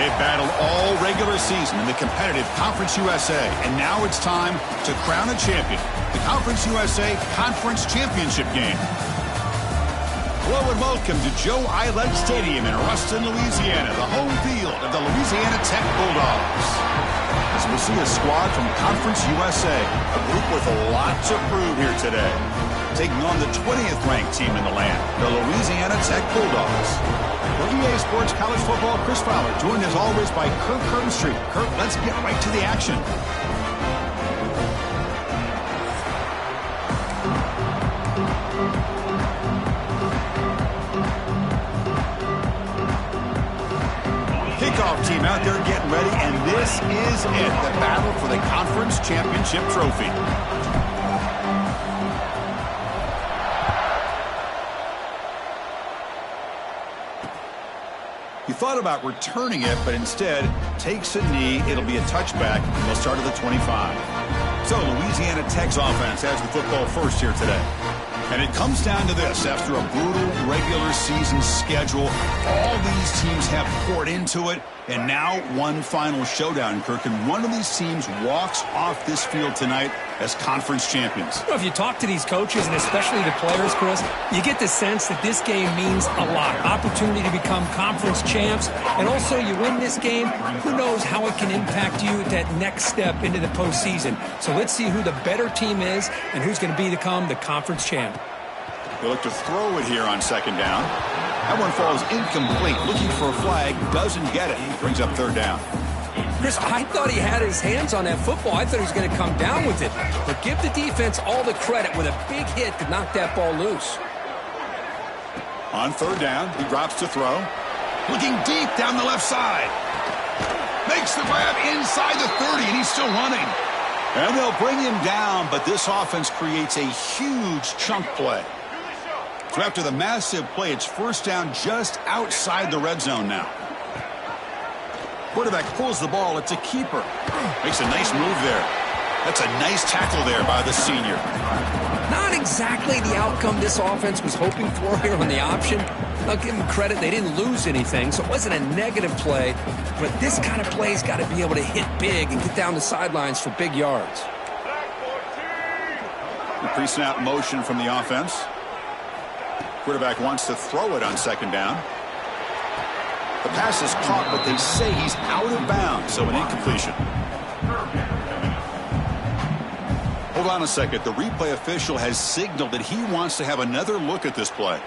They've battled all regular season in the competitive Conference USA, and now it's time to crown a champion. The Conference USA Conference Championship game. Hello and welcome to Joe Eilert Stadium in Ruston, Louisiana, the home field of the Louisiana Tech Bulldogs. As we see a squad from Conference USA, a group with a lot to prove here today. Taking on the 20th ranked team in the land, the Louisiana Tech Bulldogs. For EA Sports College Football, Chris Fowler, joined as always by Kirk Herbstreit. Kirk, let's get right to the action. Kickoff team out there getting ready, and this is it, the battle for the Conference Championship Trophy. He thought about returning it, but instead takes a knee. It'll be a touchback, and they'll start at the 25. So Louisiana Tech's offense has the football first here today. And it comes down to this. After a brutal regular season schedule, all these teams have poured into it, and now one final showdown, Kirk. And one of these teams walks off this field tonight as conference champions. Well, if you talk to these coaches, and especially the players, Chris, you get the sense that this game means a lot. Opportunity to become conference champs, and also you win this game, who knows how it can impact you at that next step into the postseason. So let's see who the better team is and who's going to become the conference champ. They look to throw it here on second down. That one falls incomplete. Looking for a flag, doesn't get it. Brings up third down. Chris, I thought he had his hands on that football. I thought he was going to come down with it. But give the defense all the credit with a big hit to knock that ball loose. On third down, he drops to throw. Looking deep down the left side. Makes the grab inside the 30, and he's still running. And they'll bring him down, but this offense creates a huge chunk play. So after the massive play, it's first down just outside the red zone now. Quarterback pulls the ball. It's a keeper. Makes a nice move there. That's a nice tackle there by the senior. Not exactly the outcome this offense was hoping for here on the option. I'll give them credit. They didn't lose anything, so it wasn't a negative play. But this kind of play's got to be able to hit big and get down the sidelines for big yards. The pre-snap motion from the offense. Quarterback wants to throw it on second down. The pass is caught, but they say he's out of bounds, so an incompletion. Hold on a second. The replay official has signaled that he wants to have another look at this play.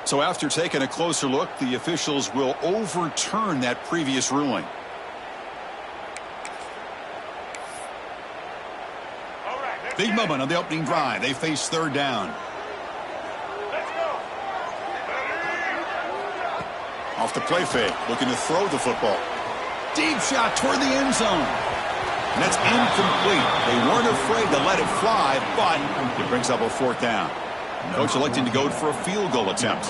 So after taking a closer look, the officials will overturn that previous ruling. Big moment on the opening drive. They face third down. Off the play fake, looking to throw the football. Deep shot toward the end zone. And that's incomplete. They weren't afraid to let it fly, but it brings up a fourth down. Coach electing to go for a field goal attempt.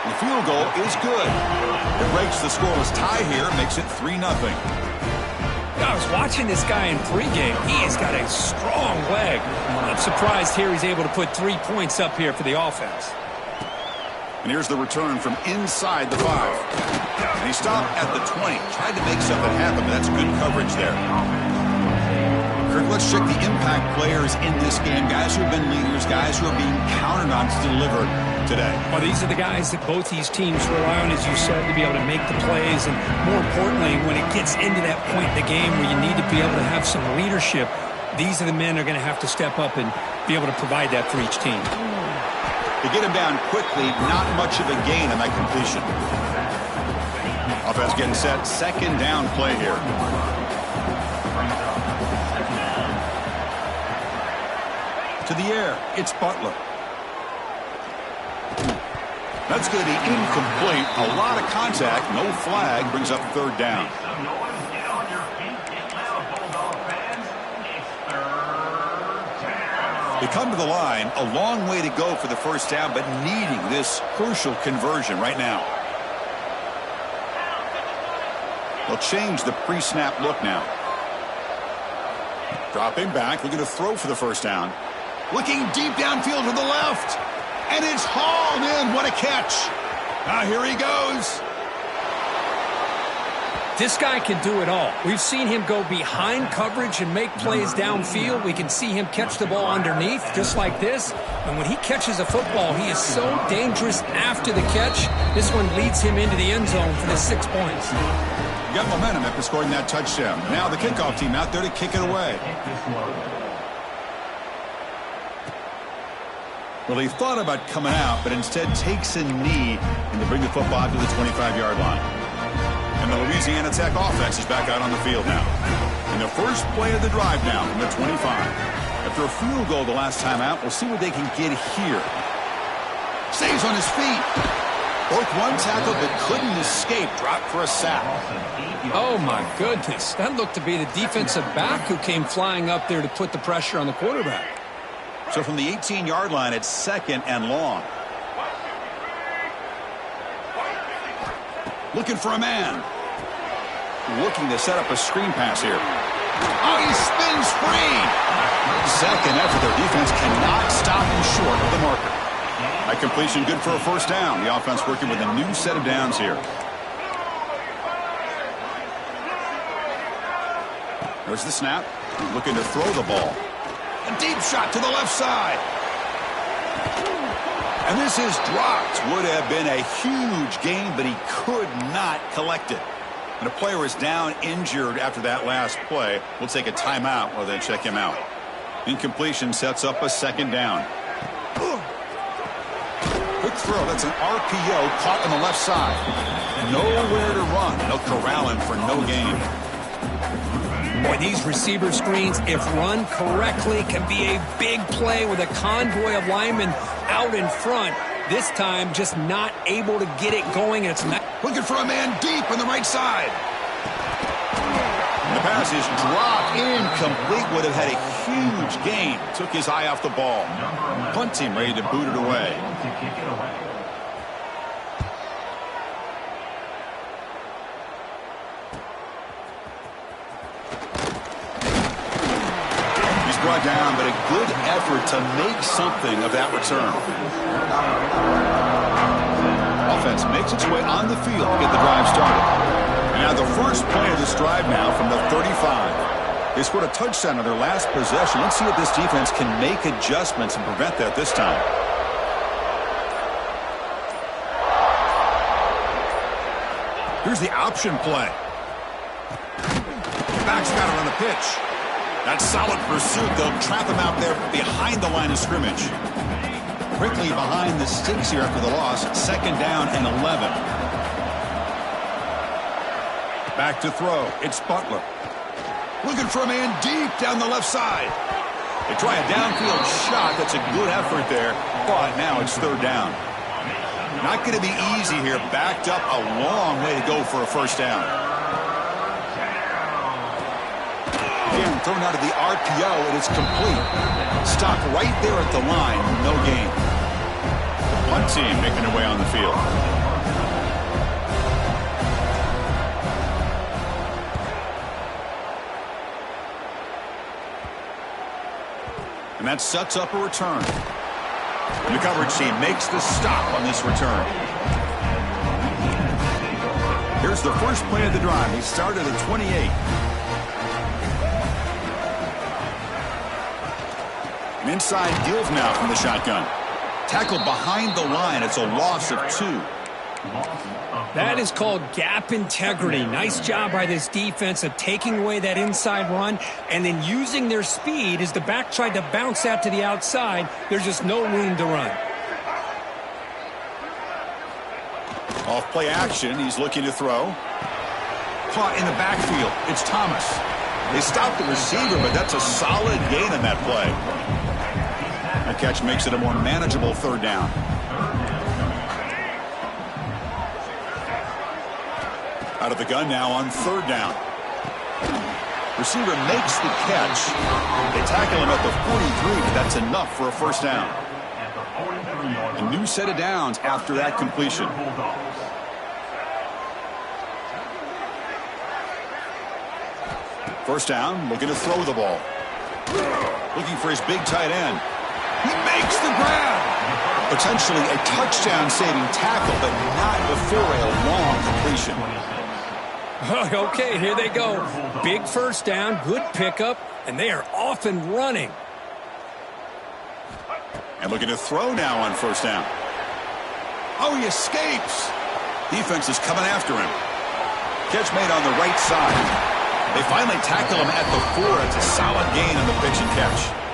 The field goal is good. It breaks the scoreless tie here, makes it 3-0. I was watching this guy in pregame. He has got a strong leg. I'm surprised here he's able to put 3 points up here for the offense. And here's the return from inside the 5. And he stopped at the 20. Tried to make something happen, but that's good coverage there. Kirk, let's check the impact players in this game. Guys who have been leaders, guys who are being counted on to deliver today. Well, these are the guys that both these teams rely on, as you said, to be able to make the plays. And more importantly, when it gets into that point in the game where you need to be able to have some leadership, these are the men that are going to have to step up and be able to provide that for each team. To get him down quickly, not much of a gain on that completion. Offense getting set. Second down play here. To the air, it's Butler. That's going to be incomplete. A lot of contact, no flag, brings up third down. They come to the line, a long way to go for the first down, but needing this crucial conversion right now. They'll change the pre-snap look now. Dropping back, looking to throw for the first down. Looking deep downfield to the left. And it's hauled in. What a catch. Now here he goes. This guy can do it all. We've seen him go behind coverage and make plays downfield. We can see him catch the ball underneath, just like this. And when he catches a football, he is so dangerous after the catch. This one leads him into the end zone for the 6 points. You got momentum after scoring that touchdown. Now the kickoff team out there to kick it away. Well, he thought about coming out, but instead takes a knee and to bring the football to the 25-yard line. And the Louisiana Tech offense is back out on the field now. In the first play of the drive now from the 25. After a field goal the last time out, we'll see what they can get here. Stays on his feet. Broke one tackle but couldn't escape. Dropped for a sack. Oh, my goodness. That looked to be the defensive back who came flying up there to put the pressure on the quarterback. So from the 18-yard line, it's 2nd and long. Looking for a man. Looking to set up a screen pass here. Oh, he spins free. Second effort. Their defense cannot stop him short of the marker. That completion good for a first down. The offense working with a new set of downs here. There's the snap. Looking to throw the ball. A deep shot to the left side. And this is dropped. Would have been a huge gain, but he could not collect it. When a player is down injured after that last play, we'll take a timeout while they check him out. Incompletion sets up a 2nd down. Quick throw. That's an RPO caught on the left side. Nowhere to run. They'll corral him for no gain. Boy, these receiver screens, if run correctly, can be a big play with a convoy of linemen out in front. This time, just not able to get it going. And it's not looking for a man deep on the right side. The pass is dropped incomplete. Would have had a huge gain. Took his eye off the ball. Punt team ready to boot it away. Brought down, but a good effort to make something of that return. Offense makes its way on the field to get the drive started. And now the first play of this drive now from the 35. They scored a touchdown on their last possession. Let's see if this defense can make adjustments and prevent that this time. Here's the option play. Back's got it on the pitch. That's solid pursuit. They'll trap him out there behind the line of scrimmage. Quickly behind the sticks here after the loss. 2nd down and 11. Back to throw. It's Butler. Looking for a man deep down the left side. They try a downfield shot. That's a good effort there. But now it's 3rd down. Not going to be easy here. Backed up a long way to go for a first down. Again, thrown out of the RPO, and it's complete. Stopped right there at the line, no gain. The punt team making their way on the field. And that sets up a return. And the coverage team makes the stop on this return. Here's the first play of the drive. He started at 28. Inside deals now from the shotgun. Tackled behind the line. It's a loss of 2. That is called gap integrity. Nice job by this defense of taking away that inside run and then using their speed as the back tried to bounce that to the outside. There's just no room to run. Off play action. He's looking to throw. Caught in the backfield. It's Thomas. They stopped the receiver, but that's a solid gain on that play. That catch makes it a more manageable 3rd down. Out of the gun now on 3rd down. Receiver makes the catch. They tackle him at the 43, but that's enough for a first down. A new set of downs after that completion. First down, looking to throw the ball. Looking for his big tight end. He makes the grab. Potentially a touchdown-saving tackle, but not before a long completion. Okay, here they go. Big first down, good pickup, and they are off and running. And looking to throw now on first down. Oh, he escapes. Defense is coming after him. Catch made on the right side. They finally tackle him at the 4. It's a solid gain on the pitch and catch.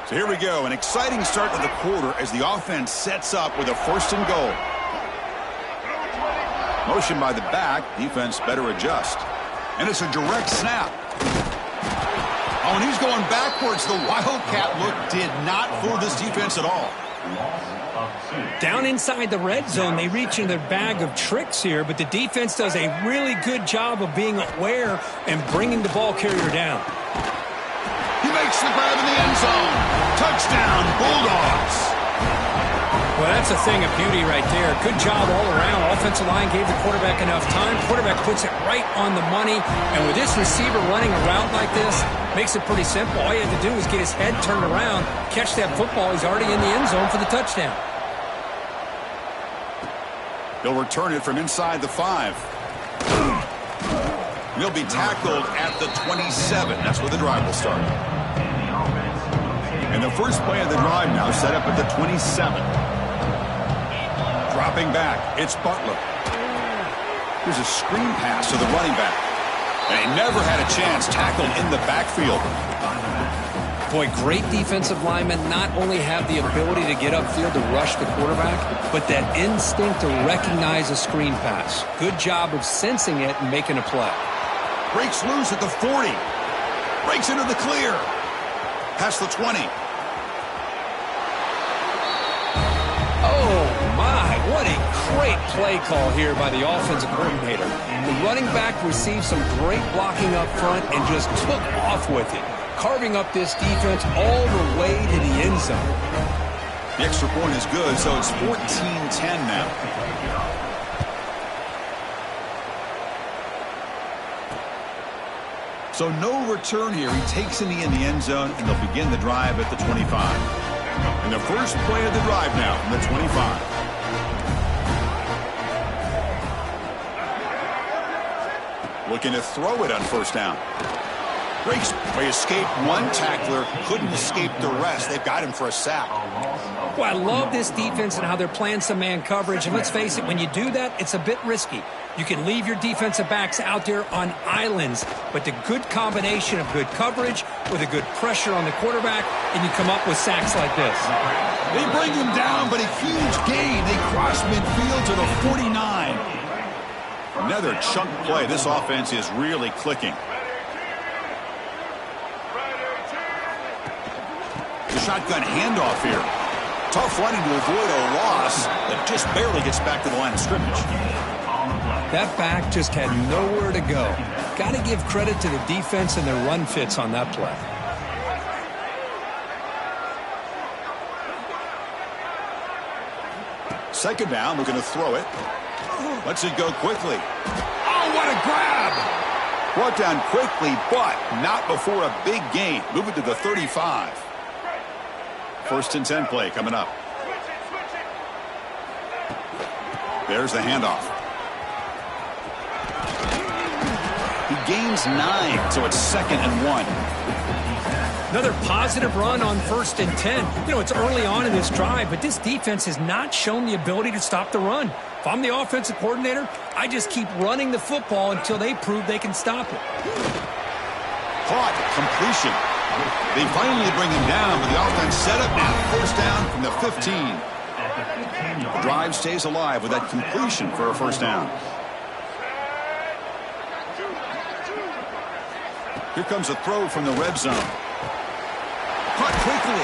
So here we go, an exciting start to the quarter as the offense sets up with a first and goal. Motion by the back, defense better adjust. And it's a direct snap. Oh, and he's going backwards. The Wildcat look did not fool this defense at all. Down inside the red zone, they reach in their bag of tricks here, but the defense does a really good job of being aware and bringing the ball carrier down. He makes the grab in the end zone. Touchdown, Bulldogs. Well, that's a thing of beauty right there. Good job all around. Offensive line gave the quarterback enough time. Quarterback puts it right on the money. And with this receiver running a route like this, makes it pretty simple. All you have to do is get his head turned around, catch that football. He's already in the end zone for the touchdown. They'll return it from inside the 5. He'll be tackled at the 27. That's where the drive will start. And the first play of the drive now set up at the 27. Dropping back, it's Butler. Here's a screen pass to the running back. And he never had a chance, tackled in the backfield. Boy, great defensive linemen not only have the ability to get upfield to rush the quarterback, but that instinct to recognize a screen pass. Good job of sensing it and making a play. Breaks loose at the 40. Breaks into the clear. Past the 20. Oh, my. What a great play call here by the offensive coordinator. The running back received some great blocking up front and just took off with it, carving up this defense all the way to the end zone. The extra point is good, so it's 14-10 now. So no return here. He takes in the end zone, and they'll begin the drive at the 25. And the first play of the drive now from the 25. Looking to throw it on first down. Breaks, they escaped one tackler, couldn't escape the rest. They've got him for a sack. Well, I love this defense and how they're playing some man coverage. And let's face it, when you do that, it's a bit risky. You can leave your defensive backs out there on islands, but the good combination of good coverage with a good pressure on the quarterback, and you come up with sacks like this. They bring him down, but a huge gain. They cross midfield to the 49. Another chunk play. This offense is really clicking. The shotgun handoff here. Tough running to avoid a loss that just barely gets back to the line of scrimmage. That back just had nowhere to go. Got to give credit to the defense and their run fits on that play. Second down, looking to throw it. Lets it go quickly. Oh, what a grab! Brought down quickly, but not before a big gain. Moving to the 35. First and 10 play coming up. There's the handoff. He gains 9, so it's 2nd and 1. Another positive run on 1st and 10. You know, it's early on in this drive, but this defense has not shown the ability to stop the run. If I'm the offensive coordinator, I just keep running the football until they prove they can stop it. Caught, completion. They finally bring him down, but the offense set up now. First down from the 15. The drive stays alive with that completion for a first down. Here comes a throw from the red zone. Caught quickly.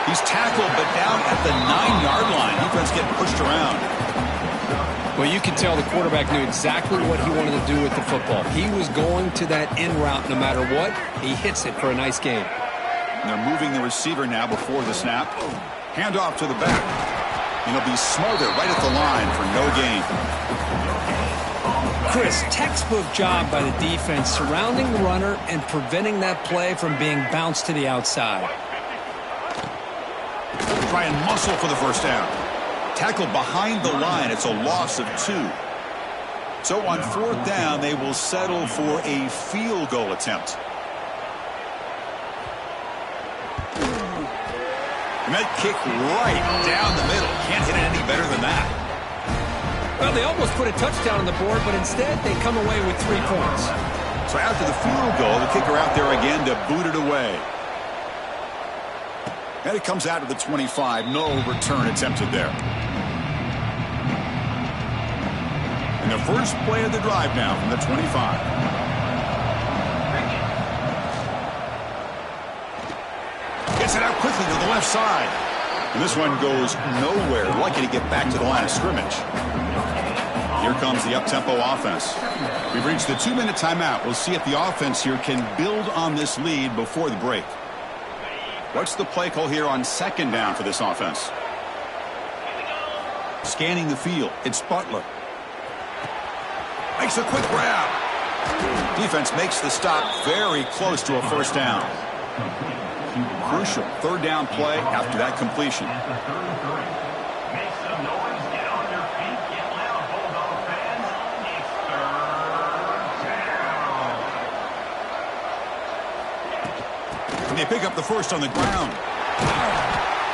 He's tackled, but down at the 9-yard line. Defense getting pushed around. Well, you can tell the quarterback knew exactly what he wanted to do with the football. He was going to that in route no matter what. He hits it for a nice gain. And they're moving the receiver now before the snap. Handoff to the back. And he'll be smothered right at the line for no gain. Chris, textbook job by the defense surrounding the runner and preventing that play from being bounced to the outside. Try and muscle for the first down. Tackled behind the line. It's a loss of 2. So on 4th down, they will settle for a field goal attempt. And that kick right down the middle. Can't hit it any better than that. Well, they almost put a touchdown on the board, but instead they come away with 3 points. So after the field goal, the kicker out there again to boot it away. And it comes out of the 25. No return attempted there. And the first play of the drive now from the 25. Gets it out quickly to the left side. And this one goes nowhere. Lucky to get back to the line of scrimmage. Here comes the up-tempo offense. We've reached the 2-minute timeout. We'll see if the offense here can build on this lead before the break. What's the play call here on 2nd down for this offense? Scanning the field. It's Butler. Makes a quick grab. Defense makes the stop very close to a first down. Crucial 3rd down play after that completion. And they pick up the first on the ground.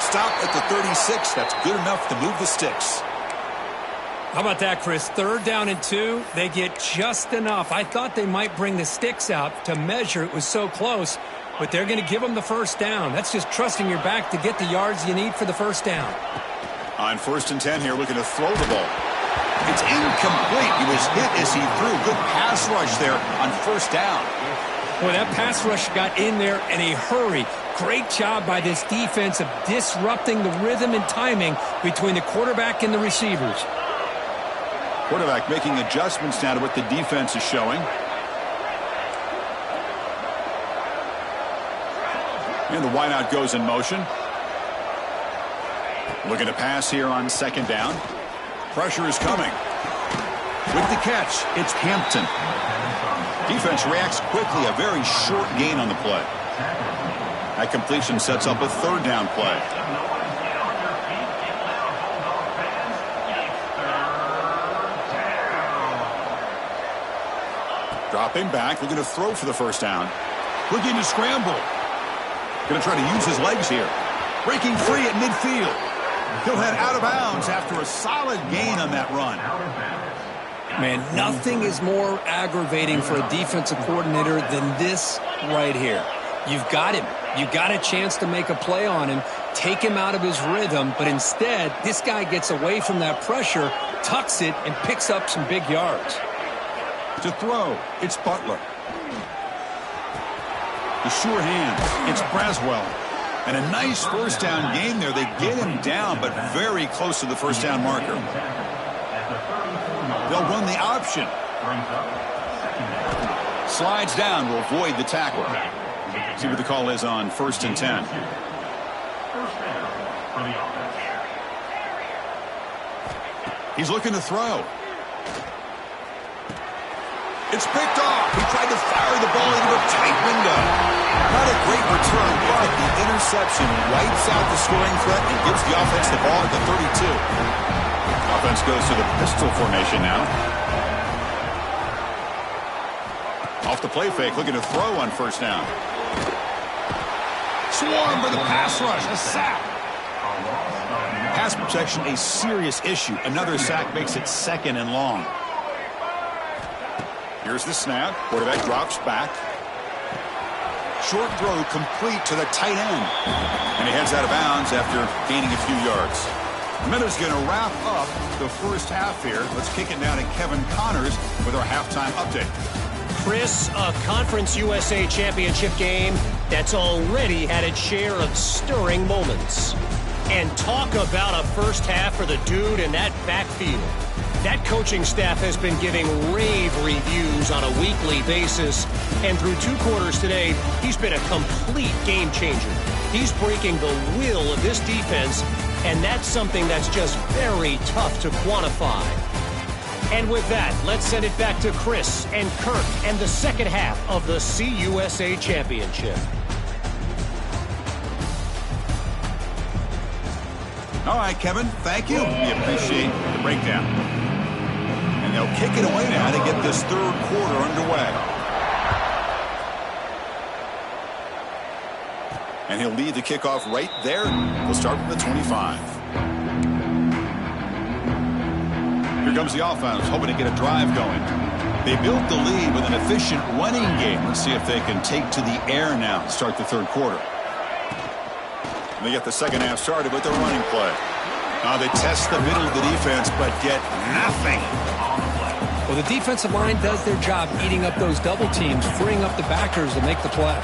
Stop at the 36. That's good enough to move the sticks. How about that, Chris? 3rd down and 2. They get just enough. I thought they might bring the sticks out to measure. It was so close. But they're going to give them the first down. That's just trusting your back to get the yards you need for the first down. On 1st and 10 here, looking to throw the ball. It's incomplete. He was hit as he threw. Good pass rush there on 1st down. Boy, that pass rush got in there in a hurry. Great job by this defense of disrupting the rhythm and timing between the quarterback and the receivers. Quarterback making adjustments now to what the defense is showing. And the wideout goes in motion. Looking to pass here on 2nd down. Pressure is coming. With the catch, it's Hampton. Defense reacts quickly. A very short gain on the play. That completion sets up a 3rd down play. Dropping back, looking to throw for the first down. Looking to scramble. Going to try to use his legs here. Breaking free at midfield. He'll head out of bounds after a solid gain on that run. Man, nothing is more aggravating for a defensive coordinator than this right here. You've got him. You got a chance to make a play on him, take him out of his rhythm, but instead, this guy gets away from that pressure, tucks it, and picks up some big yards. To throw, it's Butler. The sure hands, it's Braswell. And a nice first down game there. They get him down, but very close to the first down marker. They'll run the option. Slides down to avoid the tackle. See what the call is on 1st and 10. He's looking to throw. It's picked off. He tried to fire the ball into a tight window. Not a great return, but the interception wipes out the scoring threat and gives the offense the ball at the 32. Offense goes to the pistol formation now. Off the play fake, looking to throw on 1st down. Swarm for the pass rush, a sack. Pass protection, a serious issue. Another sack makes it 2nd and long. Here's the snap. Quarterback drops back. Short throw complete to the tight end. And he heads out of bounds after gaining a few yards. Miller's going to wrap up the first half here. Let's kick it down to Kevin Connors with our halftime update. Chris, a Conference USA Championship game that's already had its share of stirring moments. And talk about a first half for the dude in that backfield. That coaching staff has been giving rave reviews on a weekly basis. And through 2 quarters today, he's been a complete game changer. He's breaking the will of this defense, and that's something that's just very tough to quantify. And with that, let's send it back to Chris and Kurt and the second half of the CUSA Championship. All right, Kevin, thank you. We appreciate the breakdown. And they'll kick it away now to get this third quarter underway. And he'll lead the kickoff right there. We'll start from the 25. Here comes the offense, hoping to get a drive going. They built the lead with an efficient running game. Let's see if they can take to the air now to start the third quarter. And they get the second half started with their running play. Now they test the middle of the defense, but get nothing. Well, the defensive line does their job eating up those double teams, freeing up the backers to make the play.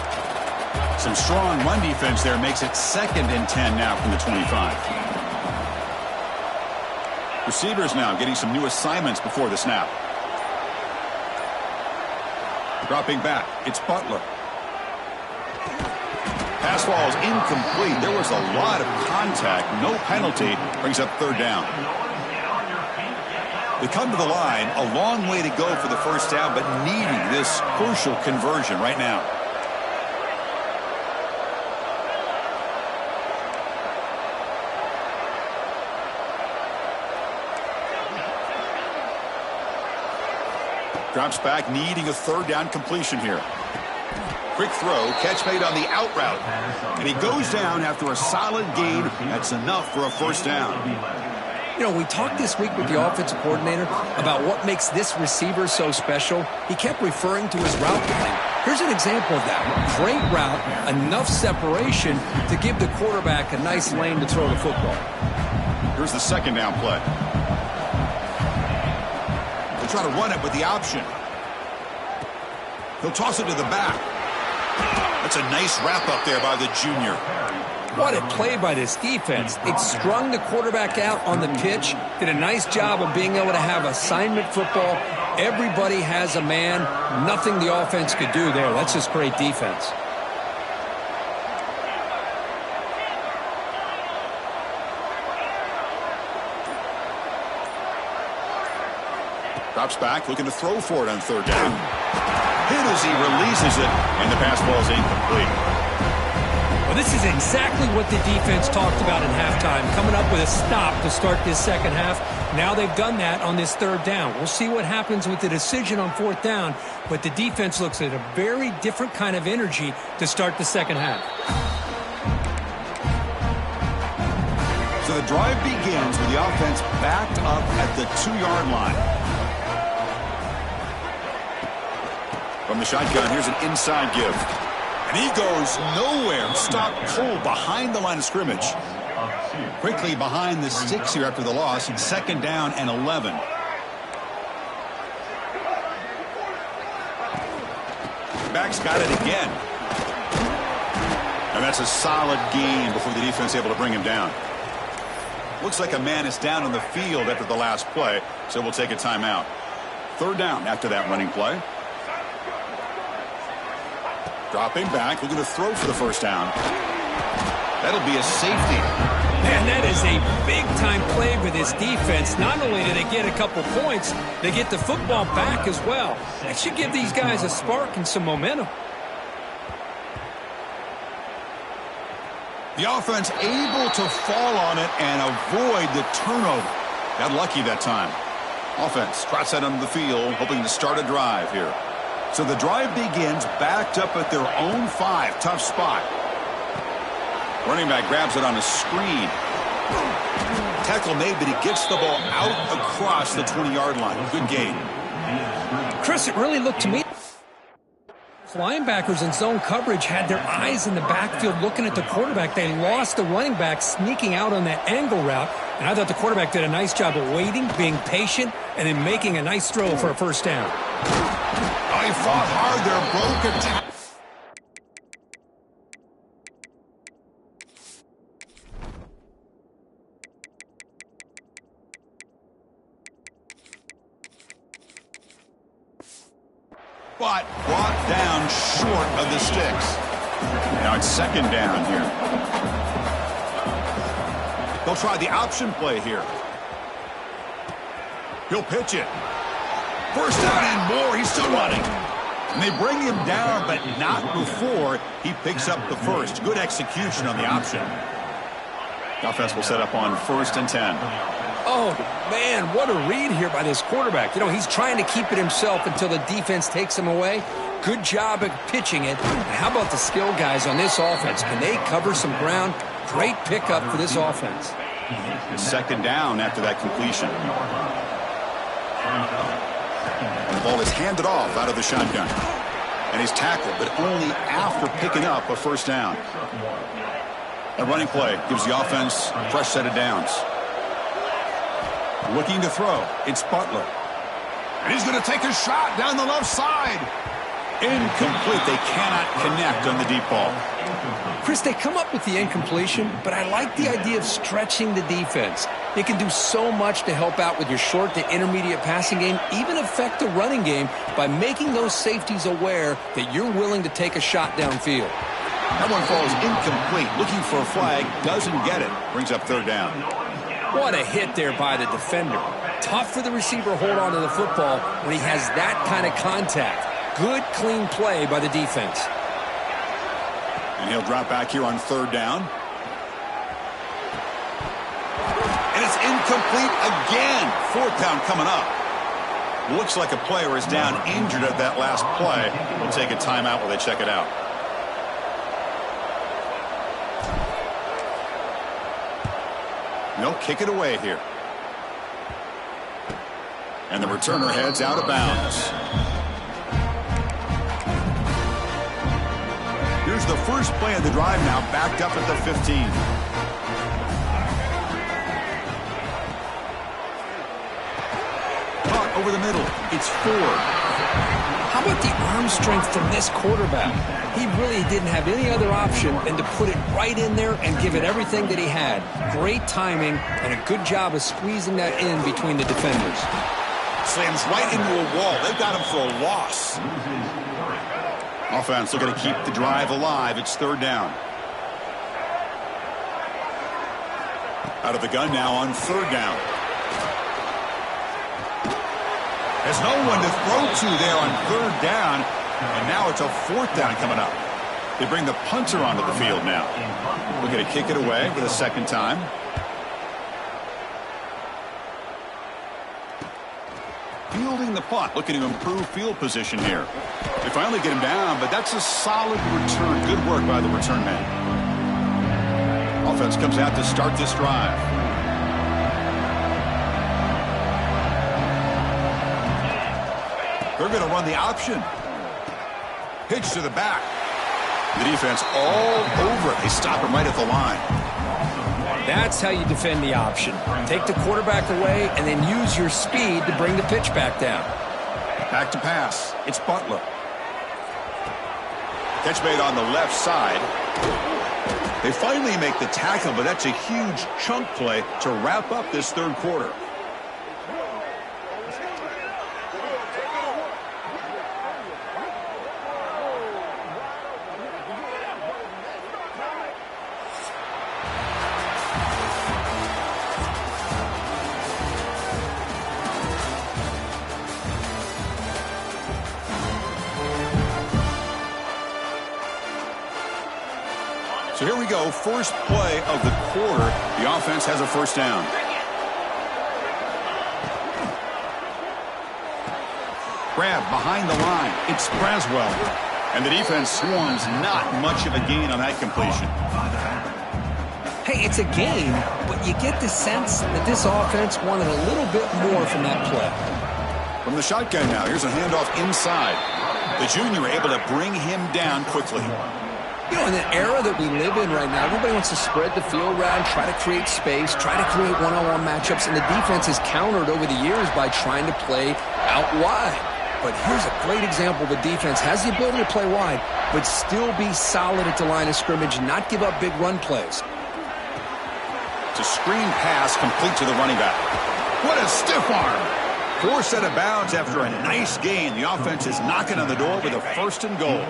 Some strong run defense there makes it 2nd and 10 now from the 25. Receivers now getting some new assignments before the snap. Dropping back, it's Butler. Pass ball is incomplete. There was a lot of contact. No penalty. Brings up third down. They come to the line. A long way to go for the first down, but needing this crucial conversion right now. Drops back, needing a third down completion here. Quick throw, catch made on the out route. And he goes down after a solid gain. That's enough for a first down. You know, we talked this week with the offensive coordinator about what makes this receiver so special. He kept referring to his route running. Here's an example of that. Great route, enough separation to give the quarterback a nice lane to throw the football. Here's the second down play. They'll try to run it with the option. He'll toss it to the back. That's a nice wrap up there by the junior. What a play by this defense. It strung the quarterback out on the pitch, did a nice job of being able to have assignment football. Everybody has a man. Nothing the offense could do there. That's just great defense. Drops back, looking to throw for it on third down. Hit as he releases it, and the pass ball is incomplete. Well, this is exactly what the defense talked about in halftime, coming up with a stop to start this second half. Now they've done that on this third down. We'll see what happens with the decision on fourth down, but the defense looks at a very different kind of energy to start the second half. So the drive begins with the offense backed up at the 2-yard line. From the shotgun, here's an inside give. And he goes nowhere. Stop cold behind the line of scrimmage. Quickly behind the sticks here after the loss. And second down and 11. Back's got it again. And that's a solid gain before the defense is able to bring him down. Looks like a man is down on the field after the last play, so we'll take a timeout. Third down after that running play. Dropping back, looking to throw for the first down. That'll be a safety. Man, that is a big-time play for this defense. Not only do they get a couple points, they get the football back as well. That should give these guys a spark and some momentum. The offense able to fall on it and avoid the turnover. Got lucky that time. Offense trots that onto the field, hoping to start a drive here. So the drive begins backed up at their own 5. Tough spot. Running back grabs it on a screen. Tackle made, but he gets the ball out across the 20-yard line. Good gain. Chris, it really looked to me. Linebackers in zone coverage had their eyes in the backfield looking at the quarterback. They lost the running back sneaking out on that angle route. And I thought the quarterback did a nice job of waiting, being patient, and then making a nice throw for a first down. Oh, he fought hard there, broke a tackle. But brought down short of the sticks. Now it's second down here. They'll try the option play here. He'll pitch it. First down and more. He's still running. And they bring him down, but not before he picks up the first. Good execution on the option. The offense will set up on 1st and 10. Oh, man, what a read here by this quarterback. You know, he's trying to keep it himself until the defense takes him away. Good job at pitching it. And how about the skill guys on this offense? Can they cover some ground? Great pickup for this offense. Second down after that completion. And the ball is handed off out of the shotgun. And he's tackled, but only after picking up a first down. A running play gives the offense a fresh set of downs. Looking to throw. It's Butler. And he's going to take a shot down the left side. Incomplete. They cannot connect on the deep ball. Chris, they come up with the incompletion, but I like the idea of stretching the defense. It can do so much to help out with your short to intermediate passing game, even affect the running game by making those safeties aware that you're willing to take a shot downfield. That one falls incomplete. Looking for a flag. Doesn't get it. Brings up third down. What a hit there by the defender. Tough for the receiver to hold on to the football when he has that kind of contact. Good, clean play by the defense. And he'll drop back here on third down. And it's incomplete again. Fourth down coming up. Looks like a player is down injured at that last play. We'll take a timeout while they check it out. They'll kick it away here. And the returner heads out of bounds. Here's the first play of the drive now, backed up at the 15. Caught over the middle. It's 4. How about the arm strength from this quarterback? He really didn't have any other option than to put it right in there and give it everything that he had. Great timing and a good job of squeezing that in between the defenders. Slams right into a wall. They've got him for a loss. Offense looking to keep the drive alive. It's third down. Out of the gun now on third down. There's no one to throw to there on third down. And now it's a fourth down coming up. They bring the punter onto the field now. We're going to kick it away for the second time. Fielding the punt, looking to improve field position here. They finally get him down, but that's a solid return. Good work by the return man. Offense comes out to start this drive. They're going to run the option. Pitch to the back. The defense all over it. They stop him right at the line. That's how you defend the option. Take the quarterback away and then use your speed to bring the pitch back down. Back to pass. It's Butler. Catch made on the left side. They finally make the tackle, but that's a huge chunk play to wrap up this third quarter. So here we go, first play of the quarter. The offense has a first down. Grab behind the line. It's Braswell. And the defense swarms, not much of a gain on that completion. Hey, it's a gain, but you get the sense that this offense wanted a little bit more from that play. From the shotgun now, here's a handoff inside. The junior able to bring him down quickly. You know, in the era that we live in right now, everybody wants to spread the field around, try to create space, try to create one-on-one matchups, and the defense has countered over the years by trying to play out wide. But here's a great example. The defense has the ability to play wide, but still be solid at the line of scrimmage, not give up big run plays. It's a screen pass complete to the running back. What a stiff arm! Forced out of bounds after a nice gain. The offense is knocking on the door with a 1st and goal.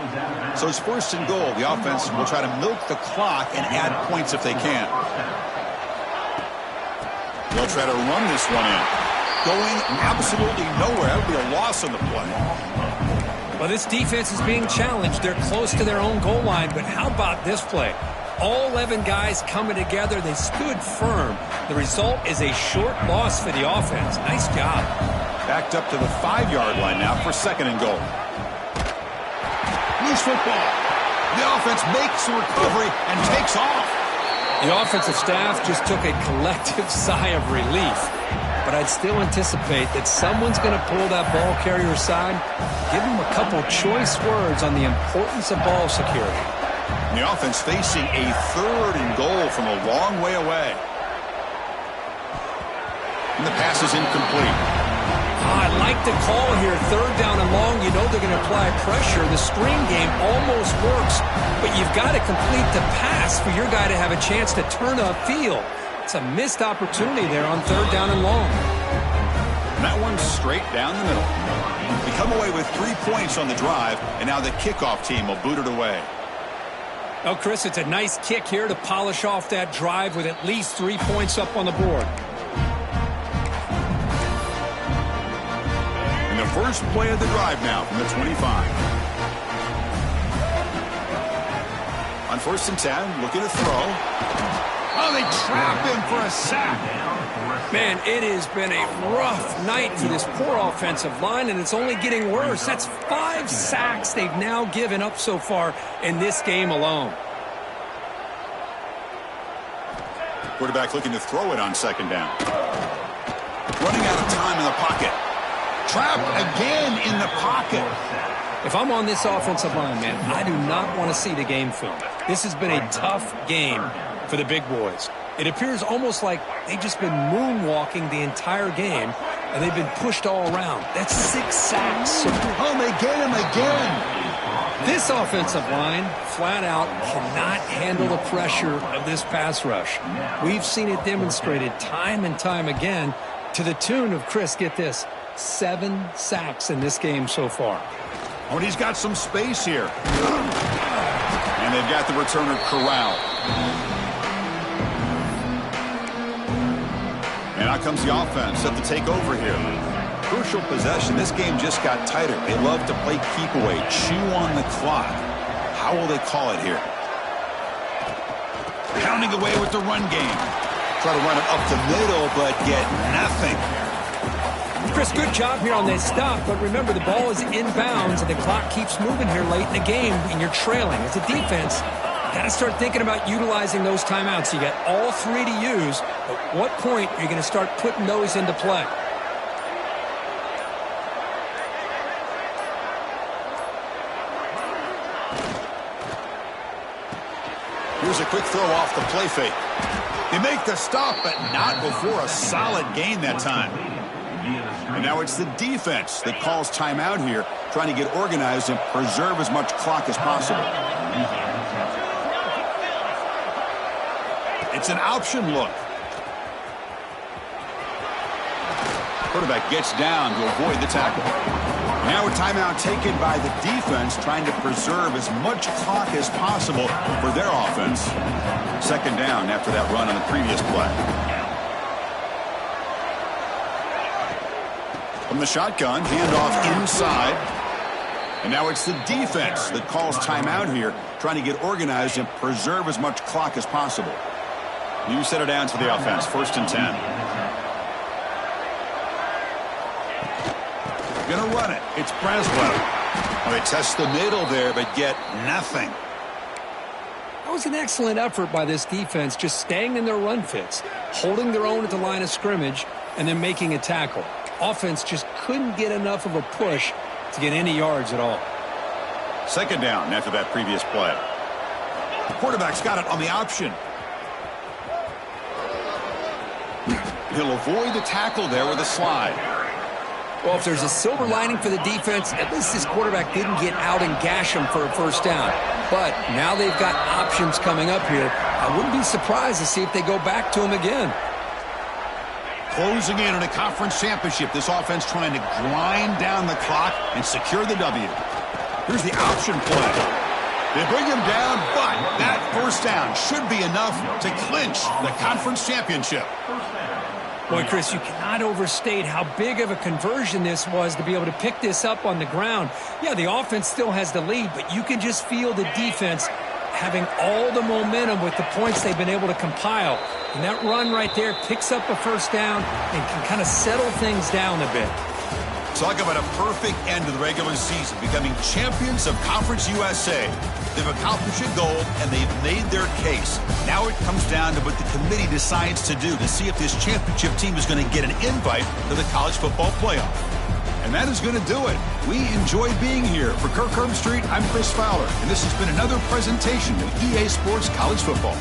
So it's 1st and goal. The offense will try to milk the clock and add points if they can. They'll try to run this one in. Going absolutely nowhere. That would be a loss on the play. Well, this defense is being challenged. They're close to their own goal line, but how about this play? All 11 guys coming together. They stood firm. The result is a short loss for the offense. Nice job. Backed up to the 5-yard line now for 2nd and goal. Loose football. The offense makes a recovery and takes off. The offensive staff just took a collective sigh of relief. But I'd still anticipate that someone's going to pull that ball carrier aside, give him a couple choice words on the importance of ball security. The offense facing a 3rd and goal from a long way away. And the pass is incomplete. I like the call here. 3rd down and long. You know they're going to apply pressure. The screen game almost works, but you've got to complete the pass for your guy to have a chance to turn upfield. It's a missed opportunity there on 3rd down and long. And that one's straight down the middle. They come away with 3 points on the drive, and now the kickoff team will boot it away. Oh, Chris, it's a nice kick here to polish off that drive with at least 3 points up on the board. And the first play of the drive now from the 25. On 1st and 10, looking to throw. Oh, they trap him for a sack. Man, it has been a rough night for this poor offensive line, and it's only getting worse. That's 5 sacks they've now given up so far in this game alone. Quarterback looking to throw it on 2nd down. Running out of time in the pocket. Trapped again in the pocket. If I'm on this offensive line, man, I do not want to see the game film. This has been a tough game for the big boys. It appears almost like they've just been moonwalking the entire game, and they've been pushed all around. That's 6 sacks. Oh, they get him again. This offensive line, flat out, cannot handle the pressure of this pass rush. We've seen it demonstrated time and time again to the tune of, Chris, get this, 7 sacks in this game so far. Oh, and he's got some space here. And they've got the returner corralled. And out comes the offense set to take over here. Crucial possession. This game just got tighter. They love to play keep away, chew on the clock. How will they call it here? Pounding away with the run game. Try to run it up the middle, but get nothing. Chris, good job here on this stop, but remember the ball is inbounds and the clock keeps moving here late in the game and you're trailing. As a defense, got to start thinking about utilizing those timeouts. You got all 3 to use. At what point are you going to start putting those into play? Here's a quick throw off the play fake. They make the stop, but not before a solid gain that time. And now it's the defense that calls timeout here, trying to get organized and preserve as much clock as possible. It's an option look. Quarterback gets down to avoid the tackle. Now a timeout taken by the defense, trying to preserve as much clock as possible for their offense. 2nd down after that run on the previous play. From the shotgun, handoff inside. And now it's the defense that calls timeout here, trying to get organized and preserve as much clock as possible. You set it down to the offense, 1st and 10. Gonna run it. It's Braswell. Well, they test the middle there, but get nothing. That was an excellent effort by this defense, just staying in their run fits, holding their own at the line of scrimmage, and then making a tackle. Offense just couldn't get enough of a push to get any yards at all. 2nd down after that previous play. The quarterback's got it on the option. He'll avoid the tackle there with a slide. Well, if there's a silver lining for the defense, at least this quarterback didn't get out and gash him for a first down. But now they've got options coming up here. I wouldn't be surprised to see if they go back to him again. Closing in on a conference championship, this offense trying to grind down the clock and secure the W. Here's the option play. They bring him down, but that first down should be enough to clinch the conference championship. Boy, Chris, you cannot overstate how big of a conversion this was to be able to pick this up on the ground. Yeah, the offense still has the lead, but you can just feel the defense having all the momentum with the points they've been able to compile. And that run right there picks up a first down and can kind of settle things down a bit. Talk about a perfect end to the regular season, becoming champions of Conference USA. They've accomplished a goal, and they've made their case. Now it comes down to what the committee decides to do to see if this championship team is going to get an invite to the college football playoff. And that is going to do it. We enjoyed being here. For Kirk Street, I'm Chris Fowler, and this has been another presentation of EA Sports College Football.